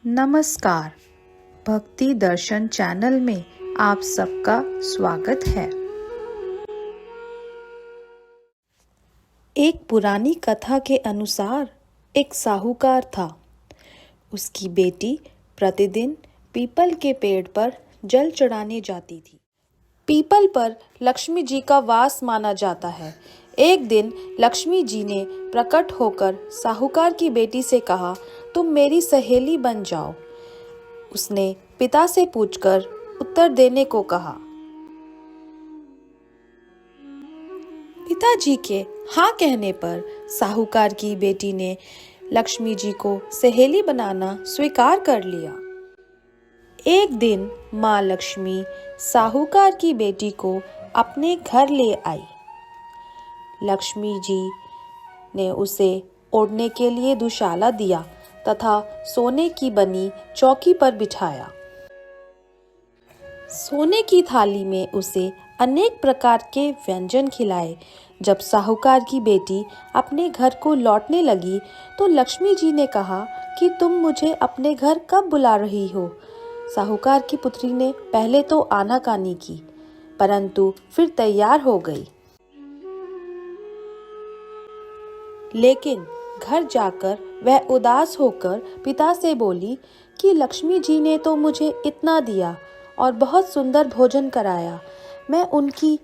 नमस्कार, भक्ति दर्शन चैनल में आप सबका स्वागत है। एक पुरानी कथा के अनुसार एक साहूकार था। उसकी बेटी प्रतिदिन पीपल के पेड़ पर जल चढ़ाने जाती थी। पीपल पर लक्ष्मी जी का वास माना जाता है। एक दिन लक्ष्मी जी ने प्रकट होकर साहूकार की बेटी से कहा, तुम मेरी सहेली बन जाओ। उसने पिता से पूछकर उत्तर देने को कहा। पिताजी के हाँ कहने पर साहूकार की बेटी ने लक्ष्मी जी को सहेली बनाना स्वीकार कर लिया। एक दिन माँ लक्ष्मी साहूकार की बेटी को अपने घर ले आई। लक्ष्मी जी ने उसे ओढ़ने के लिए दुशाला दिया तथा सोने की बनी चौकी पर बिठाया। सोने की थाली में उसे अनेक प्रकार के व्यंजन खिलाए। जब साहूकार की बेटी अपने घर को लौटने लगी तो लक्ष्मी जी ने कहा कि तुम मुझे अपने घर कब बुला रही हो। साहूकार की पुत्री ने पहले तो आनाकानी की, परंतु फिर तैयार हो गई। लेकिन घर जाकर वह उदास होकर पिता से बोली कि लक्ष्मी जी ने तो मुझे इतना दिया और बहुत सुंदर भोजन कराया, मैं उनकी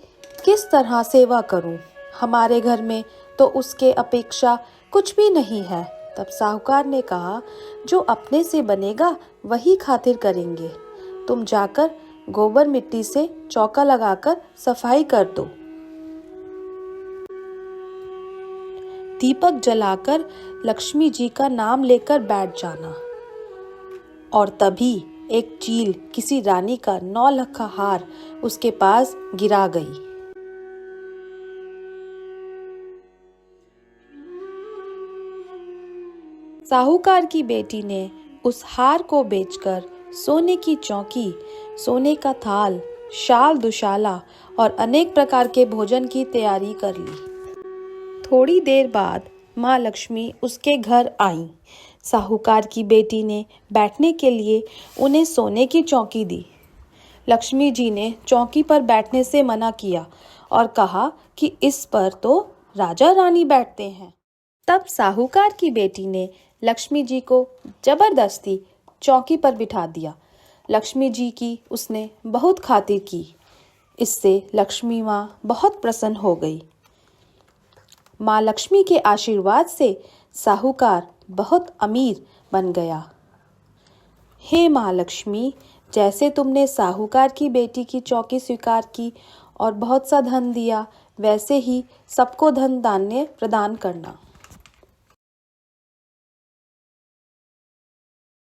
किस तरह सेवा करूं? हमारे घर में तो उसके अपेक्षा कुछ भी नहीं है। तब साहूकार ने कहा, जो अपने से बनेगा वही खातिर करेंगे। तुम जाकर गोबर मिट्टी से चौका लगाकर सफाई कर दो। दीपक जलाकर लक्ष्मी जी का नाम लेकर बैठ जाना। और तभी एक चील किसी रानी का 9 लखा हार उसके पास गिरा गई। साहूकार की बेटी ने उस हार को बेचकर सोने की चौकी, सोने का थाल, शाल दुशाला और अनेक प्रकार के भोजन की तैयारी कर ली। थोड़ी देर बाद माँ लक्ष्मी उसके घर आईं। साहूकार की बेटी ने बैठने के लिए उन्हें सोने की चौकी दी। लक्ष्मी जी ने चौकी पर बैठने से मना किया और कहा कि इस पर तो राजा रानी बैठते हैं। तब साहूकार की बेटी ने लक्ष्मी जी को जबरदस्ती चौकी पर बिठा दिया। लक्ष्मी जी की उसने बहुत खातिर की। इससे लक्ष्मी माँ बहुत प्रसन्न हो गई। माँ लक्ष्मी के आशीर्वाद से साहूकार बहुत अमीर बन गया। हे माँ लक्ष्मी, जैसे तुमने साहूकार की बेटी की चौकी स्वीकार की और बहुत सा धन दिया, वैसे ही सबको धन धान्य प्रदान करना।